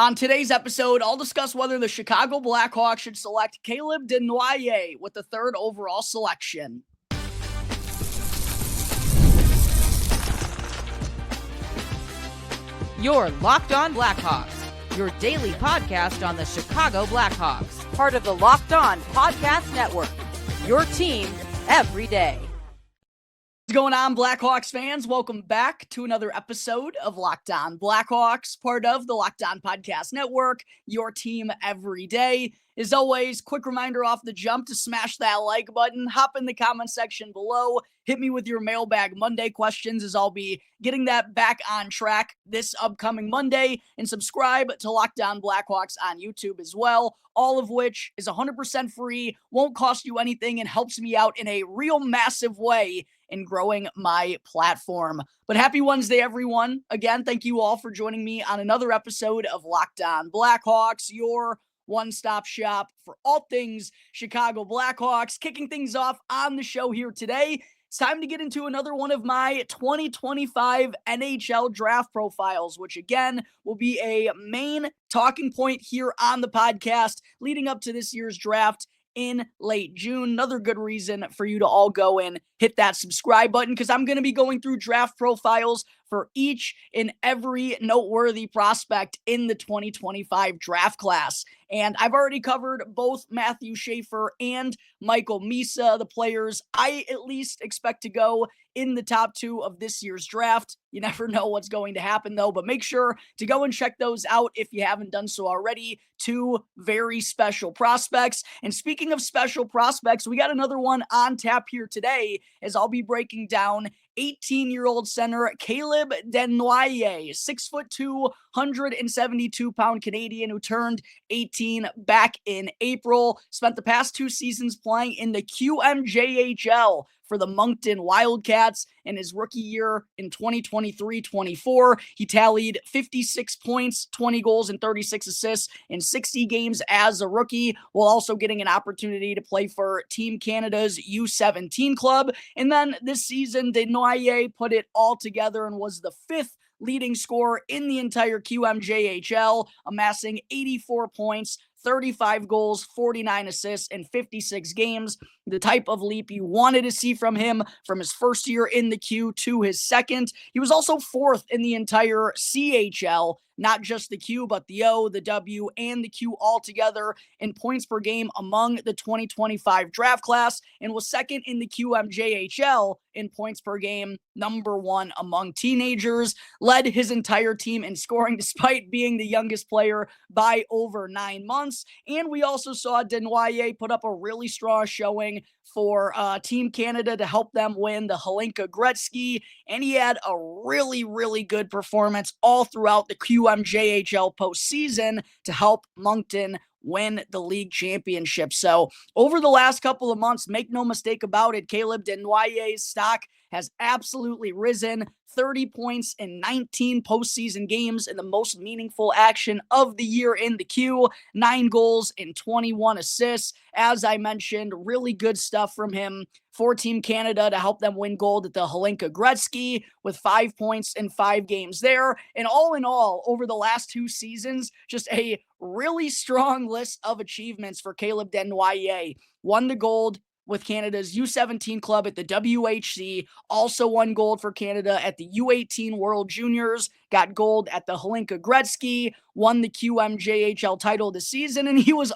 On today's episode, I'll discuss whether the Chicago Blackhawks should select Caleb Desnoyer with the third overall selection. You're Locked On Blackhawks, your daily podcast on the Chicago Blackhawks, part of the Locked On Podcast Network, your team every day. What's going on, Blackhawks fans? Welcome back to another episode of Locked On Blackhawks, part of the Locked On Podcast Network, your team every day. As always, quick reminder off the jump to smash that like button, hop in the comment section below, hit me with your Mailbag Monday questions as I'll be getting that back on track this upcoming Monday, and subscribe to Locked On Blackhawks on YouTube as well, all of which is 100% free, won't cost you anything, and helps me out in a real massive way in growing my platform. But happy Wednesday, everyone. Again, thank you all for joining me on another episode of Locked On Blackhawks, your one-stop shop for all things Chicago Blackhawks. Kicking things off on the show here today, it's time to get into another one of my 2025 NHL Draft Profiles, which again will be a main talking point here on the podcast leading up to this year's draft in late June. Another good reason for you to all go and hit that subscribe button, because I'm going to be going through draft profiles for each and every noteworthy prospect in the 2025 draft class. And I've already covered both Matthew Schaefer and Michael Misa, the players I at least expect to go in the top two of this year's draft. You never know what's going to happen, though, but make sure to go and check those out if you haven't done so already. Two very special prospects. And speaking of special prospects, we got another one on tap here today, as I'll be breaking down 18-year-old center Caleb Desnoyer, 6'2", 172-pound Canadian who turned 18 back in April. Spent the past two seasons playing in the QMJHL for the Moncton Wildcats. In his rookie year in 2023-24, he tallied 56 points, 20 goals, and 36 assists in 60 games as a rookie, while also getting an opportunity to play for Team Canada's U17 club. And then this season, Desnoyer put it all together and was the fifth leading scorer in the entire QMJHL, amassing 84 points, 35 goals, 49 assists in 56 games. The type of leap you wanted to see from him from his first year in the Q to his second. He was also fourth in the entire CHL, not just the Q, but the O, the W, and the Q all together in points per game among the 2025 draft class, and was second in the QMJHL in points per game, number one among teenagers. Led his entire team in scoring despite being the youngest player by over 9 months. And we also saw Desnoyer put up a really strong showing for Team Canada to help them win the Hlinka Gretzky, and he had a really, really good performance all throughout the QMJHL postseason to help Moncton win the league championship. So over the last couple of months, make no mistake about it, Caleb Desnoyer's stock has absolutely risen. 30 points in 19 postseason games in the most meaningful action of the year in the Q, 9 goals and 21 assists. As I mentioned, really good stuff from him for Team Canada to help them win gold at the Hlinka Gretzky with 5 points in 5 games there. And all in all, over the last 2 seasons, just a really strong list of achievements for Caleb Desnoyer. Won the gold with Canada's U17 club at the WHC, also won gold for Canada at the U18 World Juniors, got gold at the Hlinka Gretzky, won the QMJHL title this season, and he was,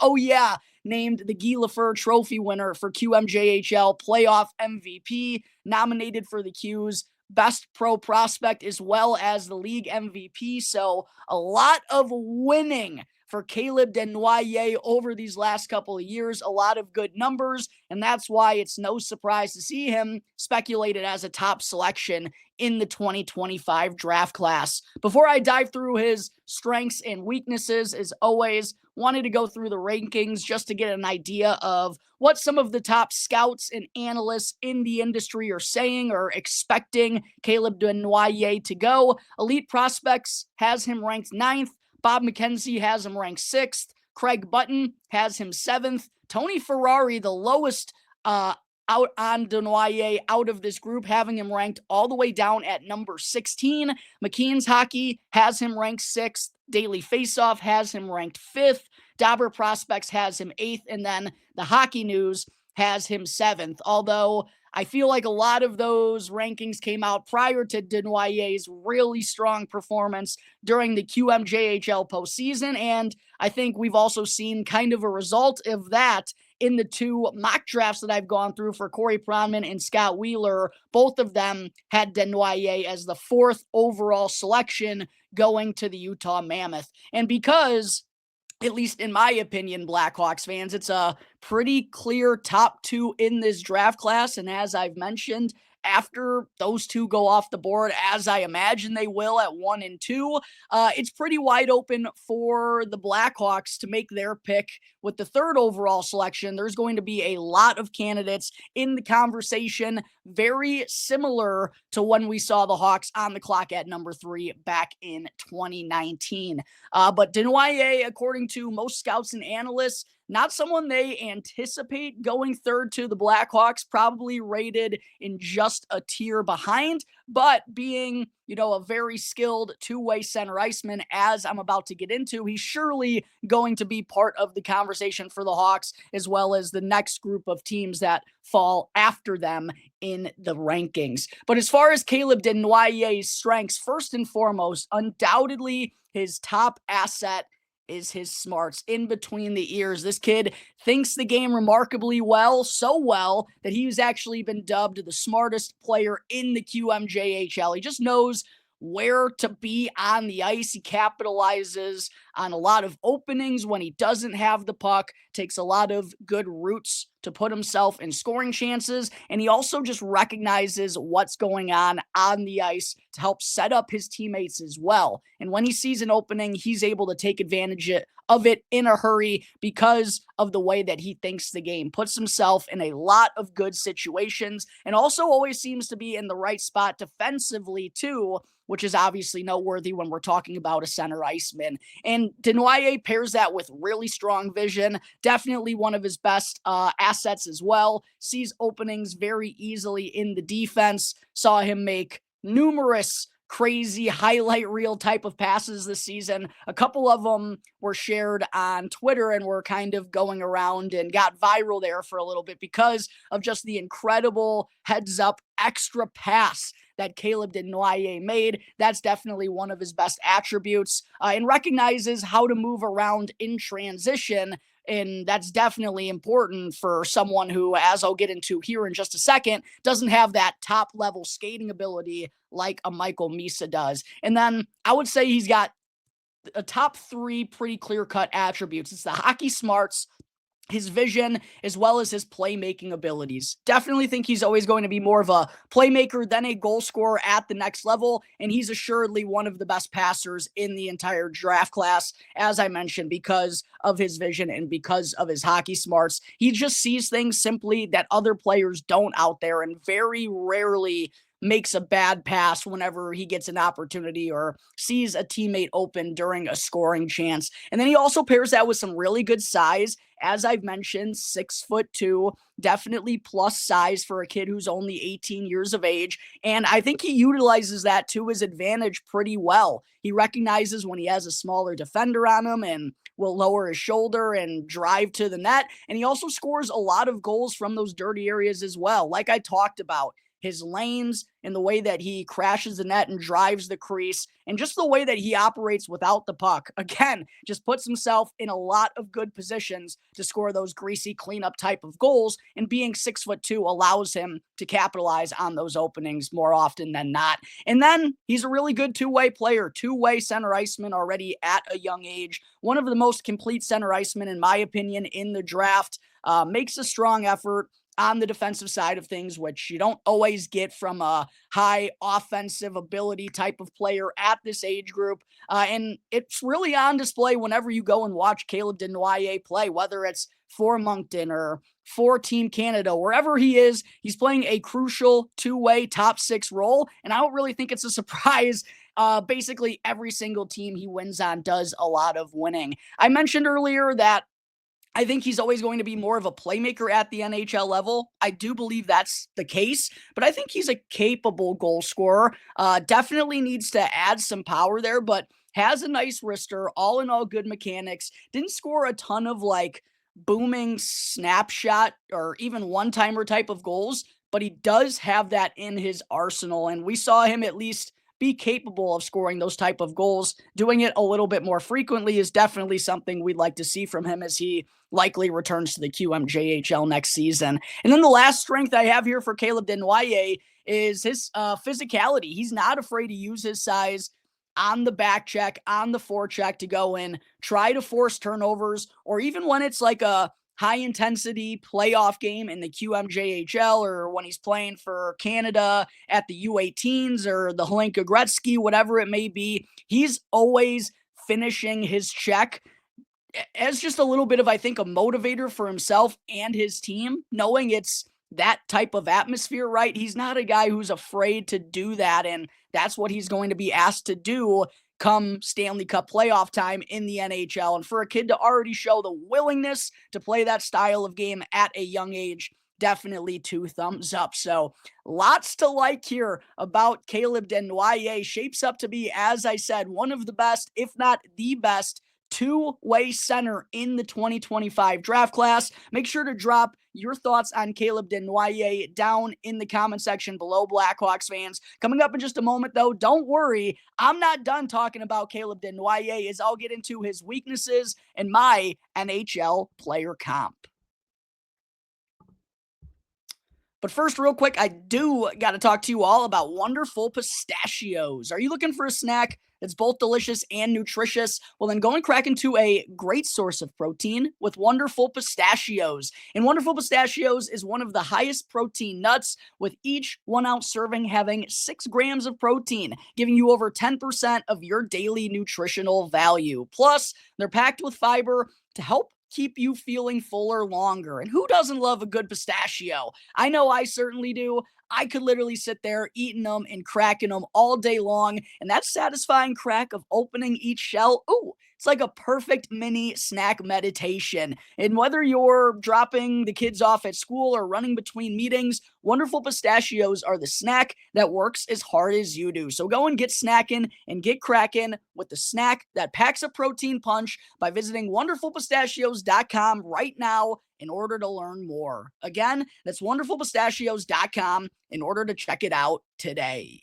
named the Guy Lafleur Trophy winner for QMJHL Playoff MVP, nominated for the Q's Best Pro Prospect as well as the league MVP. So a lot of winning for Caleb Desnoyer over these last couple of years, a lot of good numbers, and that's why it's no surprise to see him speculated as a top selection in the 2025 draft class. Before I dive through his strengths and weaknesses, as always, wanted to go through the rankings just to get an idea of what some of the top scouts and analysts in the industry are saying or expecting Caleb Desnoyer to go. Elite Prospects has him ranked 9th. Bob McKenzie has him ranked 6th. Craig Button has him 7th. Tony Ferrari, the lowest out on Desnoyer out of this group, having him ranked all the way down at number 16. McKean's Hockey has him ranked 6th. Daily Faceoff has him ranked 5th. Dobber Prospects has him 8th. And then the Hockey News has him 7th. Although I feel like a lot of those rankings came out prior to Desnoyers' really strong performance during the QMJHL postseason. And I think we've also seen kind of a result of that in the 2 mock drafts that I've gone through for Corey Pronman and Scott Wheeler. Both of them had Desnoyers as the 4th overall selection going to the Utah Mammoth. And because, at least in my opinion, Blackhawks fans, it's a pretty clear top 2 in this draft class. And as I've mentioned, after those 2 go off the board, as I imagine they will at 1 and 2, it's pretty wide open for the Blackhawks to make their pick with the 3rd overall selection. There's going to be a lot of candidates in the conversation, very similar to when we saw the Hawks on the clock at number 3 back in 2019. But Desnoyers, according to most scouts and analysts, not someone they anticipate going 3rd to the Blackhawks, probably rated in just a tier behind, but being, a very skilled 2-way center iceman, as I'm about to get into, he's surely going to be part of the conversation for the Hawks, as well as the next group of teams that fall after them in the rankings. But as far as Caleb Desnoyers' strengths, first and foremost, undoubtedly his top asset is his smarts in between the ears. This kid thinks the game remarkably well, so well that he's actually been dubbed the smartest player in the QMJHL. He just knows where to be on the ice. He capitalizes on a lot of openings when he doesn't have the puck, takes a lot of good routes to put himself in scoring chances, and he also just recognizes what's going on the ice to help set up his teammates as well. And when he sees an opening, he's able to take advantage of it in a hurry because of the way that he thinks the game, puts himself in a lot of good situations, and also always seems to be in the right spot defensively too, which is obviously noteworthy when we're talking about a center iceman. And Desnoyers pairs that with really strong vision, definitely one of his best assets as well, sees openings very easily in the defense, saw him make numerous crazy highlight reel type of passes this season. A couple of them were shared on Twitter and were kind of going around and got viral there for a little bit because of just the incredible heads up extra pass that Caleb Desnoyers made. That's definitely one of his best attributes, and recognizes how to move around in transition. And that's definitely important for someone who, as I'll get into here in just a second, doesn't have that top level skating ability like a Michael Misa does. And then I would say he's got a top 3 pretty clear-cut attributes. It's the hockey smarts, his vision, as well as his playmaking abilities. Definitely think he's always going to be more of a playmaker than a goal scorer at the next level, and he's assuredly one of the best passers in the entire draft class, as I mentioned, because of his vision and because of his hockey smarts. He just sees things simply that other players don't out there, and very rarely makes a bad pass whenever he gets an opportunity or sees a teammate open during a scoring chance. And then he also pairs that with some really good size. As I've mentioned, 6'2", definitely plus size for a kid who's only 18 years of age. And I think he utilizes that to his advantage pretty well. He recognizes when he has a smaller defender on him and will lower his shoulder and drive to the net. And he also scores a lot of goals from those dirty areas as well. Like I talked about, his lanes and the way that he crashes the net and drives the crease, and just the way that he operates without the puck. Again, just puts himself in a lot of good positions to score those greasy cleanup type of goals, and being 6'2" allows him to capitalize on those openings more often than not. And then he's a really good 2-way player, 2-way center iceman already at a young age. One of the most complete center icemen, in my opinion, in the draft. Makes a strong effort on the defensive side of things, which you don't always get from a high offensive ability type of player at this age group. And it's really on display whenever you go and watch Caleb Desnoyer play, whether it's for Moncton or for Team Canada, wherever he is, he's playing a crucial 2-way top 6 role. And I don't really think it's a surprise. Basically every single team he wins on does a lot of winning. I mentioned earlier that I think he's always going to be more of a playmaker at the NHL level. I do believe that's the case, but I think he's a capable goal scorer. Definitely needs to add some power there, but has a nice wrister, all in all good mechanics, didn't score a ton of like booming snapshot or even one-timer type of goals, but he does have that in his arsenal, and we saw him at least be capable of scoring those type of goals. Doing it a little bit more frequently is definitely something we'd like to see from him as he likely returns to the QMJHL next season. And then the last strength I have here for Caleb Desnoyer is his physicality. He's not afraid to use his size on the back check, on the forecheck to go in, try to force turnovers, or even when it's like a high intensity playoff game in the QMJHL or when he's playing for Canada at the U18s or the Hlinka Gretzky, whatever it may be, he's always finishing his check as just a little bit of, I think, a motivator for himself and his team, knowing it's that type of atmosphere, right? He's not a guy who's afraid to do that, and that's what he's going to be asked to do come Stanley Cup playoff time in the NHL. And for a kid to already show the willingness to play that style of game at a young age, definitely 2 thumbs up. So lots to like here about Caleb Desnoyer. Shapes up to be, as I said, one of the best, if not the best, two-way center in the 2025 draft class. Make sure to drop your thoughts on Caleb Desnoyer down in the comment section below, Blackhawks fans. Coming up in just a moment, though, don't worry. I'm not done talking about Caleb Desnoyer, as I'll get into his weaknesses and my NHL player comp. But first, real quick, I do got to talk to you all about Wonderful Pistachios. Are you looking for a snack that's both delicious and nutritious? Well, then go and crack into a great source of protein with Wonderful Pistachios. And Wonderful Pistachios is one of the highest protein nuts, with each 1 ounce serving having 6 grams of protein, giving you over 10% of your daily nutritional value. Plus, they're packed with fiber to help keep you feeling fuller longer. And who doesn't love a good pistachio? I know I certainly do. I could literally sit there eating them and cracking them all day long, and that satisfying crack of opening each shell, ooh, it's like a perfect mini snack meditation. And whether you're dropping the kids off at school or running between meetings, Wonderful Pistachios are the snack that works as hard as you do. So go and get snackin' and get crackin' with the snack that packs a protein punch by visiting wonderfulpistachios.com right now in order to learn more. Again, that's wonderfulpistachios.com in order to check it out today.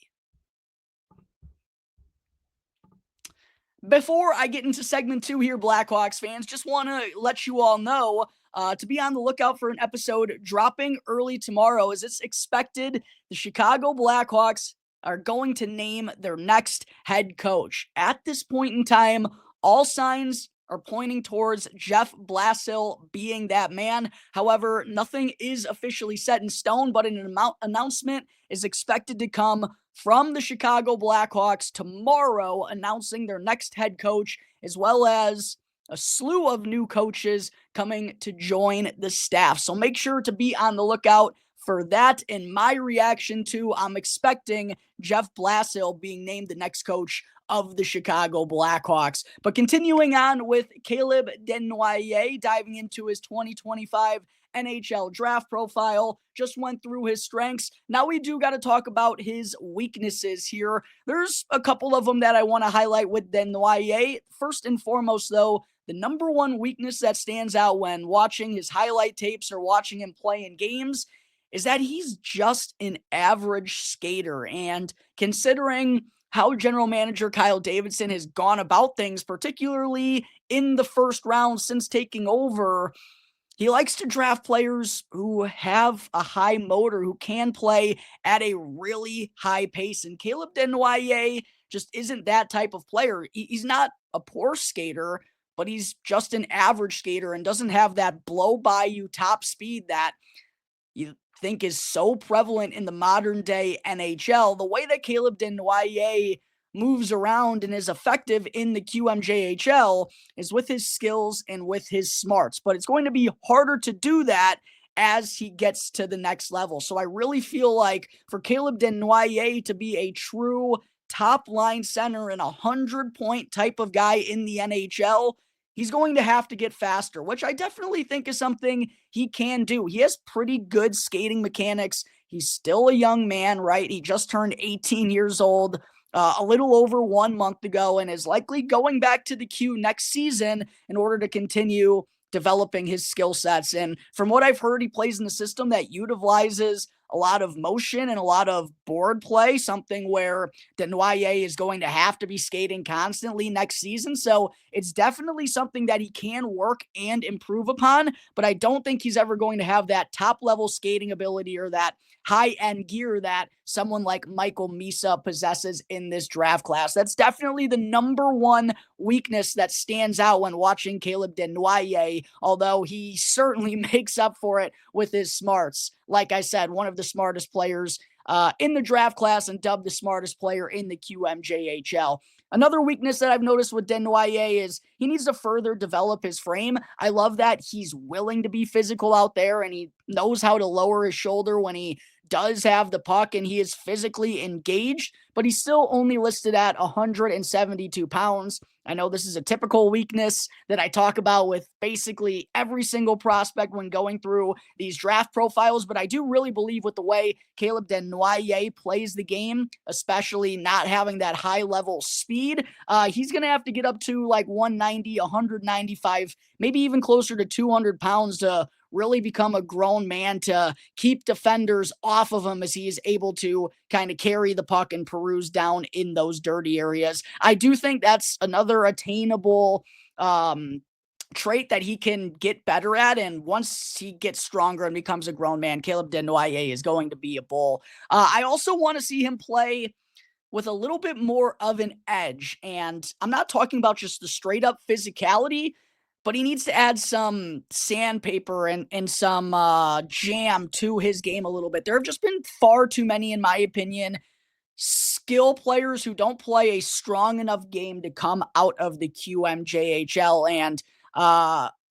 Before I get into segment 2 here, Blackhawks fans, just want to let you all know to be on the lookout for an episode dropping early tomorrow, as it's expected the Chicago Blackhawks are going to name their next head coach. At this point in time, all signs are pointing towards Jeff Blashill being that man. However, nothing is officially set in stone, but an announcement is expected to come from the Chicago Blackhawks tomorrow, announcing their next head coach, as well as a slew of new coaches coming to join the staff. So make sure to be on the lookout for that. And my reaction to, I'm expecting Jeff Blashill being named the next coach of the Chicago Blackhawks. But continuing on with Caleb Desnoyer, diving into his 2025 NHL Draft Profile, just went through his strengths. Now we do got to talk about his weaknesses here. There's a couple of them that I want to highlight with Desnoyer. First and foremost, though, the number one weakness that stands out when watching his highlight tapes or watching him play in games is that he's just an average skater. And considering how general manager Kyle Davidson has gone about things, particularly in the first round since taking over, he likes to draft players who have a high motor, who can play at a really high pace. And Caleb Desnoyer just isn't that type of player. He's not a poor skater, but he's just an average skater and doesn't have that blow by you top speed that you think is so prevalent in the modern day NHL. The way that Caleb Desnoyer moves around and is effective in the QMJHL is with his skills and with his smarts, but it's going to be harder to do that as he gets to the next level. So I really feel like for Caleb Desnoyer to be a true top line center and 100-point type of guy in the NHL, he's going to have to get faster, which I definitely think is something he can do. He has pretty good skating mechanics. He's still a young man, right? He just turned 18 years old. a little over 1 month ago and is likely going back to the Q next season in order to continue developing his skill sets. And from what I've heard, he plays in a system that utilizes a lot of motion and a lot of board play, something where Desnoyer is going to have to be skating constantly next season. So it's definitely something that he can work and improve upon, but I don't think he's ever going to have that top level skating ability or that high end gear that someone like Michael Misa possesses in this draft class. That's definitely the number one weakness that stands out when watching Caleb Desnoyer, although he certainly makes up for it with his smarts. Like I said, one of the smartest players in the draft class and dubbed the smartest player in the QMJHL. Another weakness that I've noticed with Desnoyer is he needs to further develop his frame. I love that he's willing to be physical out there and he knows how to lower his shoulder when he does have the puck and he is physically engaged, but he's still only listed at 172 pounds. I know this is a typical weakness that I talk about with basically every single prospect when going through these draft profiles, but I do really believe with the way Caleb Desnoyer plays the game, especially not having that high level speed, he's going to have to get up to like 190, 195, maybe even closer to 200 pounds to really become a grown man to keep defenders off of him as he is able to kind of carry the puck and peruse down in those dirty areas. I do think that's another attainable trait that he can get better at. And once he gets stronger and becomes a grown man, Caleb Desnoyer is going to be a bull. I also want to see him play with a little bit more of an edge. And I'm not talking about just the straight up physicality, but he needs to add some sandpaper and some jam to his game a little bit. There have just been far too many, in my opinion, skill players who don't play a strong enough game to come out of the QMJHL. And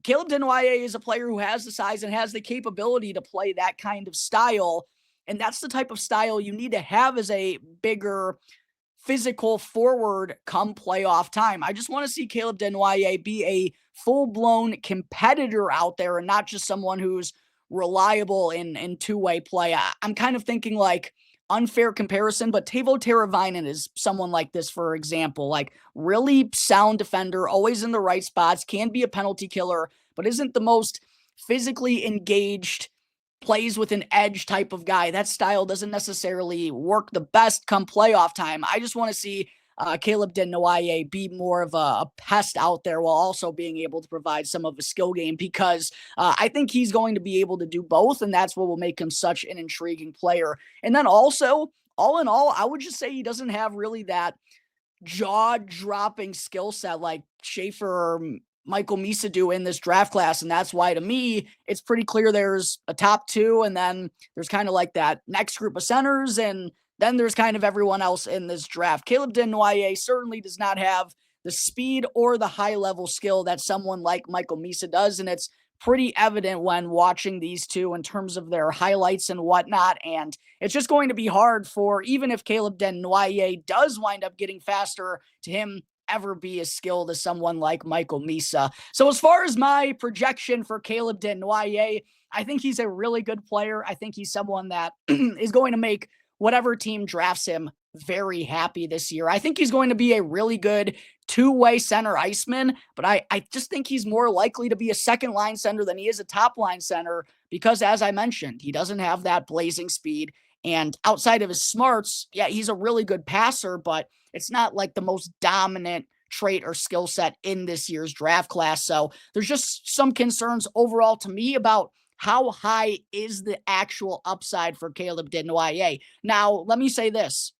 Caleb Desnoyer is a player who has the size and has the capability to play that kind of style. And that's the type of style you need to have as a bigger physical forward come playoff time. I just want to see Caleb Desnoyer be a full-blown competitor out there and not just someone who's reliable in two-way play. I'm kind of thinking like unfair comparison, but Teuvo Teravainen is someone like this, for example, like really sound defender, always in the right spots, can be a penalty killer, but isn't the most physically engaged, plays with an edge type of guy. That style doesn't necessarily work the best come playoff time. I just want to see Caleb Desnoyer be more of a pest out there while also being able to provide some of a skill game because I think he's going to be able to do both, and that's what will make him such an intriguing player. And then also, all in all, I would just say he doesn't have really that jaw-dropping skill set like Schaefer or Michael Misa do in this draft class. And that's why, to me, it's pretty clear there's a top two, and then there's kind of like that next group of centers, and then there's kind of everyone else in this draft. Caleb Desnoyer certainly does not have the speed or the high-level skill that someone like Michael Misa does, and it's pretty evident when watching these two in terms of their highlights and whatnot. And it's just going to be hard for, even if Caleb Desnoyer does wind up getting faster, to him ever be as skilled as someone like Michael Misa. So as far as my projection for Caleb Desnoyer, I think he's a really good player. I think he's someone that is going to make whatever team drafts him very happy this year. I think he's going to be a really good two-way center iceman, but I just think he's more likely to be a second line center than he is a top line center because, as I mentioned, he doesn't have that blazing speed. And outside of his smarts, yeah, he's a really good passer, but it's not like the most dominant trait or skill set in this year's draft class. So there's just some concerns overall to me about how high is the actual upside for Caleb Desnoyer. Now, let me say this.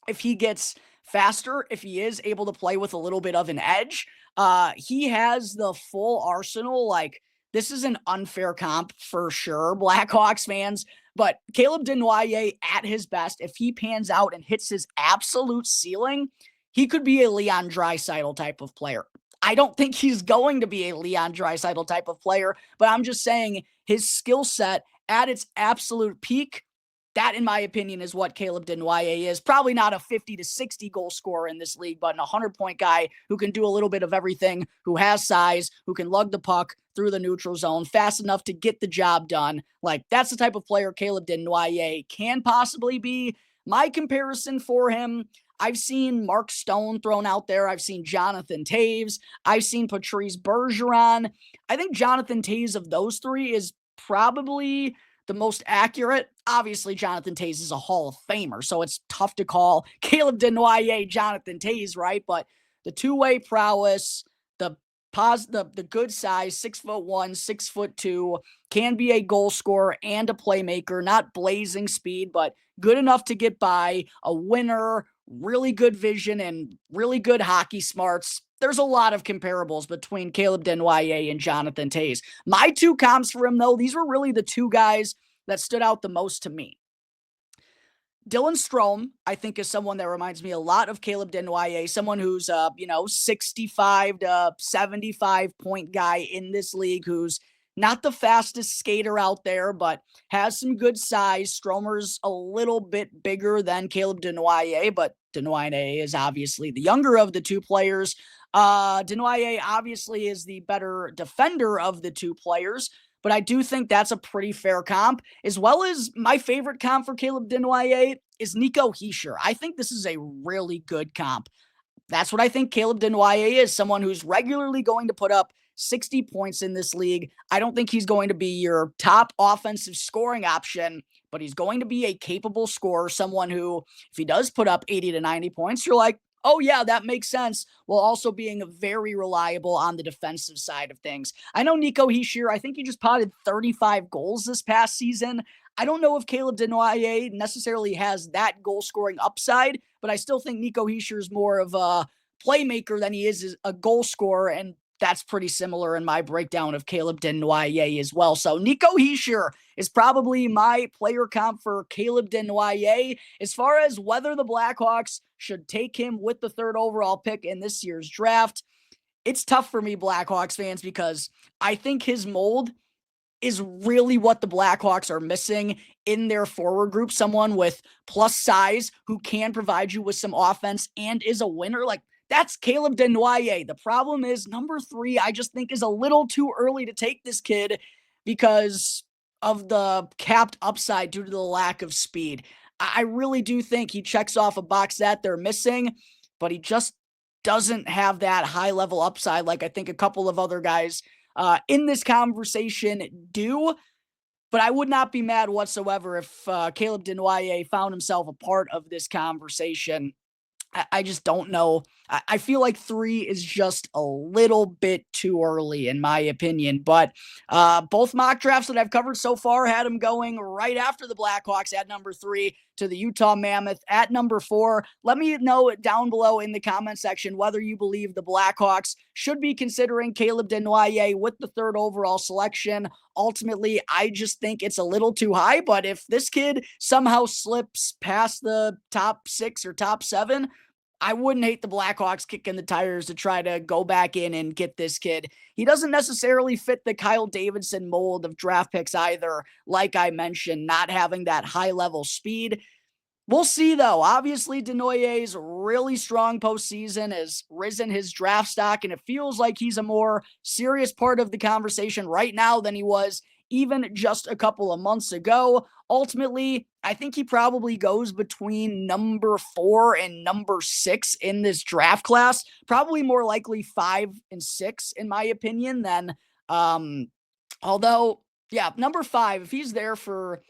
If he gets faster, if he is able to play with a little bit of an edge, he has the full arsenal. Like, this is an unfair comp for sure, Blackhawks fans. But Caleb Desnoyer at his best, if he pans out and hits his absolute ceiling, he could be a Leon Draisaitl type of player. I don't think he's going to be a Leon Draisaitl type of player, but I'm just saying his skill set at its absolute peak, that, in my opinion, is what Caleb Desnoyer is. Probably not a 50 to 60 goal scorer in this league, but an 100-point guy who can do a little bit of everything, who has size, who can lug the puck through the neutral zone fast enough to get the job done. Like, that's the type of player Caleb Desnoyer can possibly be. My comparison for him, I've seen Mark Stone thrown out there. I've seen Jonathan Toews. I've seen Patrice Bergeron. I think Jonathan Toews of those three is probably the most accurate. Obviously, Jonathan Toews is a Hall of Famer, so it's tough to call Caleb Desnoyer Jonathan Toews, right? But the two-way prowess, the good size, 6'1", 6'2", can be a goal scorer and a playmaker, not blazing speed, but good enough to get by, a winner, really good vision, and really good hockey smarts. There's a lot of comparables between Caleb Desnoyer and Jonathan Toews. My two comps for him, though, these were really the two guys that stood out the most to me. Dylan Strome, I think, is someone that reminds me a lot of Caleb Desnoyer, someone who's 65 to 75 point guy in this league, who's not the fastest skater out there, but has some good size. Stromer's a little bit bigger than Caleb Desnoyer, but Desnoyer is obviously the younger of the two players. Desnoyer obviously is the better defender of the two players, but I do think that's a pretty fair comp, as well as my favorite comp for Caleb Desnoyer is Nico Hischier. I think this is a really good comp. That's what I think Caleb Desnoyer is, someone who's regularly going to put up 60 points in this league. I don't think he's going to be your top offensive scoring option, but he's going to be a capable scorer, someone who, if he does put up 80 to 90 points, you're like, oh yeah, that makes sense, while also being very reliable on the defensive side of things. I know Nico Hischier, I think he just potted 35 goals this past season. I don't know if Caleb Desnoyer necessarily has that goal-scoring upside, but I still think Nico Hischier is more of a playmaker than he is a goal scorer, and that's pretty similar in my breakdown of Caleb Desnoyer as well. So Nico Hischier is probably my player comp for Caleb Desnoyer. As far as whether the Blackhawks should take him with the third overall pick in this year's draft, it's tough for me, Blackhawks fans, because I think his mold is really what the Blackhawks are missing in their forward group. Someone with plus size who can provide you with some offense and is a winner. Like, that's Caleb Desnoyer. The problem is number 3, I just think is a little too early to take this kid because of the capped upside due to the lack of speed. I really do think he checks off a box that they're missing, but he just doesn't have that high level upside like I think a couple of other guys in this conversation do. But I would not be mad whatsoever if Caleb Desnoyer found himself a part of this conversation. I just don't know. I feel like 3 is just a little bit too early, in my opinion. But both mock drafts that I've covered so far had him going right after the Blackhawks at number 3 to the Utah Mammoth at number 4. Let me know down below in the comment section whether you believe the Blackhawks should be considering Caleb Desnoyer with the 3rd overall selection. Ultimately, I just think it's a little too high. But if this kid somehow slips past the top 6 or top 7, I wouldn't hate the Blackhawks kicking the tires to try to go back in and get this kid. He doesn't necessarily fit the Kyle Davidson mold of draft picks either, like I mentioned, not having that high-level speed. We'll see, though. Obviously, Desnoyer's really strong postseason has risen his draft stock, and it feels like he's a more serious part of the conversation right now than he was even just a couple of months ago. Ultimately, I think he probably goes between number 4 and number 6 in this draft class. Probably more likely 5 and 6, in my opinion, than, although, yeah, number 5, if he's there for,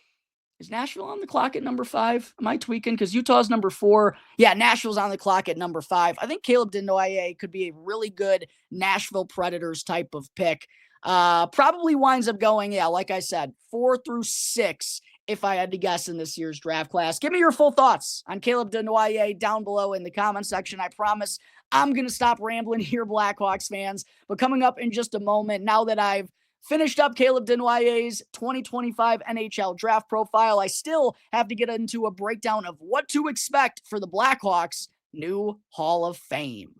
is Nashville on the clock at number 5? Am I tweaking? Because Utah's number 4. Yeah, Nashville's on the clock at number 5. I think Caleb Desnoyer could be a really good Nashville Predators type of pick. Probably winds up going, yeah, like I said, 4 through 6, if I had to guess, in this year's draft class. Give me your full thoughts on Caleb Desnoyer down below in the comment section. I promise I'm going to stop rambling here, Blackhawks fans. But coming up in just a moment, now that I've finished up Caleb Desnoyer's 2025 NHL Draft Profile, I still have to get into a breakdown of what to expect for the Blackhawks' new Hall of Fame.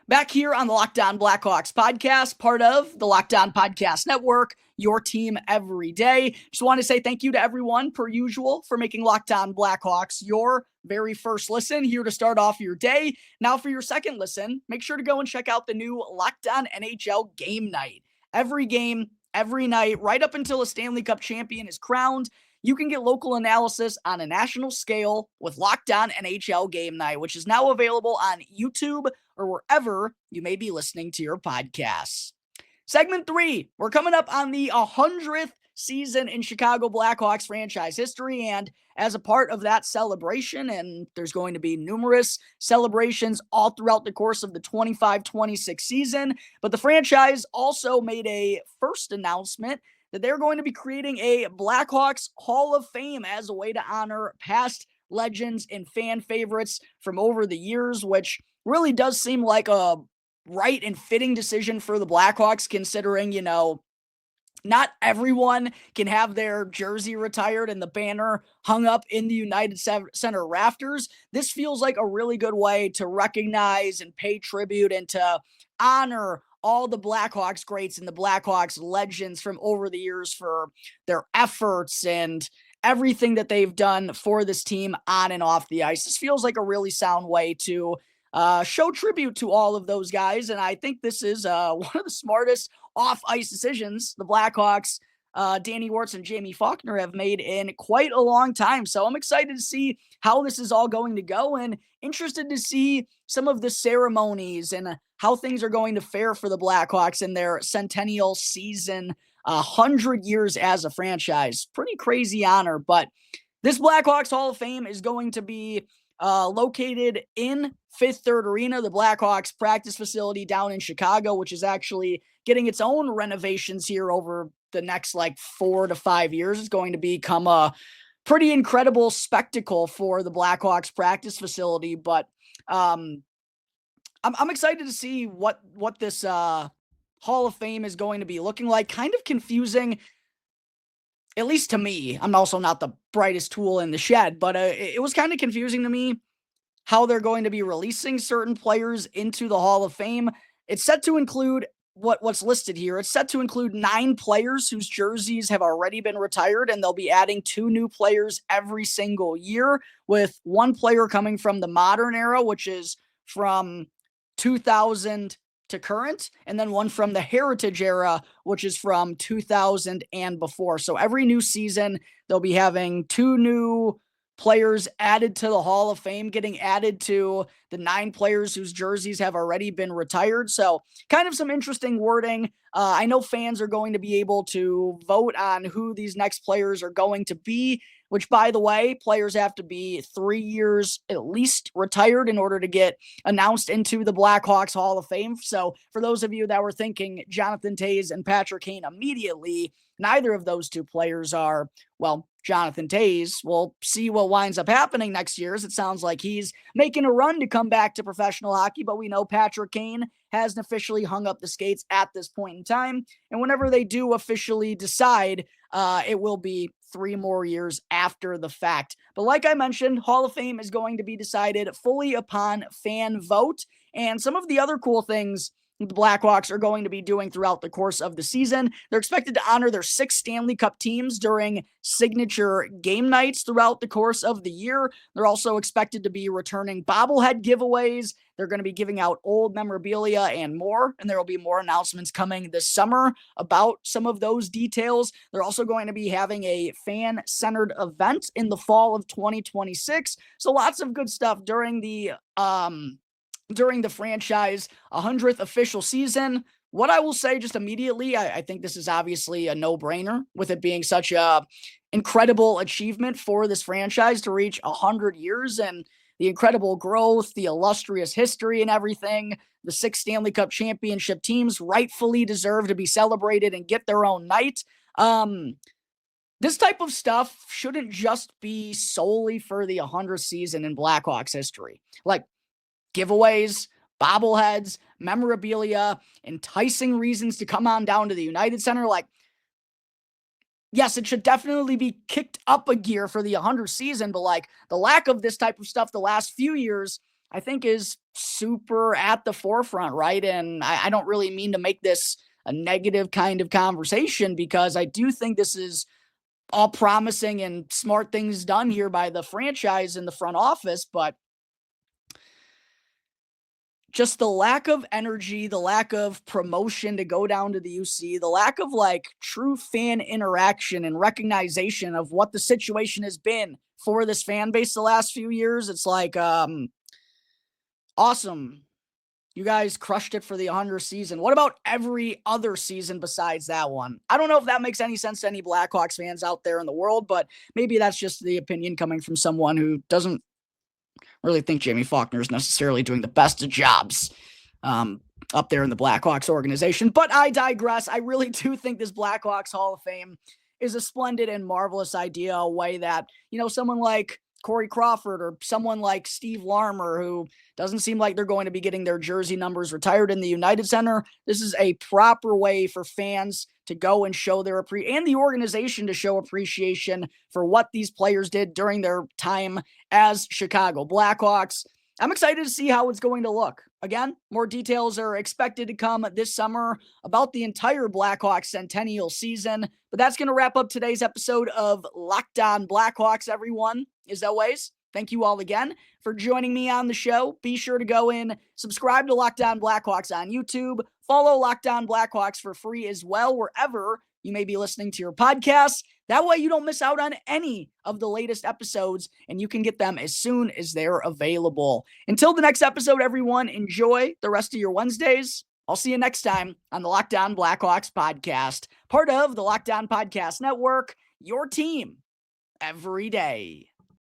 Back here on the Locked On Blackhawks podcast, part of the Locked On Podcast Network, your team every day. Just want to say thank you to everyone, per usual, for making Locked On Blackhawks your very first listen here to start off your day. Now for your second listen, make sure to go and check out the new Locked On NHL Game Night. Every game, every night, right up until a Stanley Cup champion is crowned. You can get local analysis on a national scale with Locked On NHL Game Night, which is now available on YouTube or wherever you may be listening to your podcasts. Segment 3, we're coming up on the 100th season in Chicago Blackhawks franchise history, and as a part of that celebration, and there's going to be numerous celebrations all throughout the course of the 25-26 season, but the franchise also made a first announcement that they're going to be creating a Blackhawks Hall of Fame as a way to honor past legends and fan favorites from over the years, which really does seem like a right and fitting decision for the Blackhawks, considering, not everyone can have their jersey retired and the banner hung up in the United Center rafters. This feels like a really good way to recognize and pay tribute and to honor all the Blackhawks greats and the Blackhawks legends from over the years for their efforts and everything that they've done for this team on and off the ice. This feels like a really sound way to show tribute to all of those guys, and I think this is one of the smartest off-ice decisions the Blackhawks, Danny Wirtz and Jamie Faulkner have made in quite a long time. So I'm excited to see how this is all going to go and interested to see some of the ceremonies and how things are going to fare for the Blackhawks in their centennial season, 100 years as a franchise. Pretty crazy honor, but this Blackhawks Hall of Fame is going to be located in Fifth Third Arena, the Blackhawks practice facility down in Chicago, which is actually getting its own renovations here over the next 4 to 5 years. It's going to become a pretty incredible spectacle for the Blackhawks practice facility. But I'm excited to see what this Hall of Fame is going to be looking like. Kind of confusing, at least to me. I'm also not the brightest tool in the shed, but it was kind of confusing to me how they're going to be releasing certain players into the Hall of Fame. It's set to include what's listed here. It's set to include 9 players whose jerseys have already been retired, and they'll be adding 2 new players every single year, with 1 player coming from the modern era, which is from 2000 to current, and then 1 from the heritage era, which is from 2000 and before. So every new season, they'll be having 2 new players added to the Hall of Fame, getting added to the 9 players whose jerseys have already been retired. So kind of some interesting wording. I know fans are going to be able to vote on who these next players are going to be, which, by the way, players have to be 3 years at least retired in order to get announced into the Blackhawks Hall of Fame. So for those of you that were thinking Jonathan Toews and Patrick Kane immediately, neither of those 2 players are, well, Jonathan Toews. We'll see what winds up happening next year, as it sounds like he's making a run to come back to professional hockey, but we know Patrick Kane hasn't officially hung up the skates at this point in time, and whenever they do officially decide, it will be 3 more years after the fact. But like I mentioned, Hall of Fame is going to be decided fully upon fan vote, and some of the other cool things the Blackhawks are going to be doing throughout the course of the season. They're expected to honor their 6 Stanley Cup teams during signature game nights throughout the course of the year. They're also expected to be returning bobblehead giveaways. They're going to be giving out old memorabilia and more, and there will be more announcements coming this summer about some of those details. They're also going to be having a fan-centered event in the fall of 2026. So lots of good stuff during the franchise 100th official season. What I will say just immediately, I think this is obviously a no-brainer, with it being such a incredible achievement for this franchise to reach 100 years, and the incredible growth, the illustrious history and everything. The 6 Stanley Cup championship teams rightfully deserve to be celebrated and get their own night. This type of stuff shouldn't just be solely for the 100th season in Blackhawks history. Like, giveaways, bobbleheads, memorabilia, enticing reasons to come on down to the United Center. Like, yes, it should definitely be kicked up a gear for the 100th season, but the lack of this type of stuff the last few years, I think, is super at the forefront, right? And I don't really mean to make this a negative kind of conversation, because I do think this is all promising and smart things done here by the franchise and the front office, but just the lack of energy, the lack of promotion to go down to the UC, the lack of like true fan interaction and recognition of what the situation has been for this fan base the last few years. It's like, awesome. You guys crushed it for the 100th season. What about every other season besides that one? I don't know if that makes any sense to any Blackhawks fans out there in the world, but maybe that's just the opinion coming from someone who doesn't really think Jamie Faulkner is necessarily doing the best of jobs up there in the Blackhawks organization. But I digress. I really do think this Blackhawks Hall of Fame is a splendid and marvelous idea, a way that, someone like Corey Crawford or someone like Steve Larmer, who doesn't seem like they're going to be getting their jersey numbers retired in the United Center. This is a proper way for fans to go and show their and the organization to show appreciation for what these players did during their time as Chicago Blackhawks. I'm excited to see how it's going to look. Again, more details are expected to come this summer about the entire Blackhawks centennial season. But that's going to wrap up today's episode of Locked On Blackhawks, everyone. As always, thank you all again for joining me on the show. Be sure to go in, subscribe to Locked On Blackhawks on YouTube, follow Locked On Blackhawks for free as well, wherever you may be listening to your podcasts. That way you don't miss out on any of the latest episodes, and you can get them as soon as they're available. Until the next episode, everyone, enjoy the rest of your Wednesdays. I'll see you next time on the Locked On Blackhawks podcast, part of the Locked On Podcast Network, your team every day.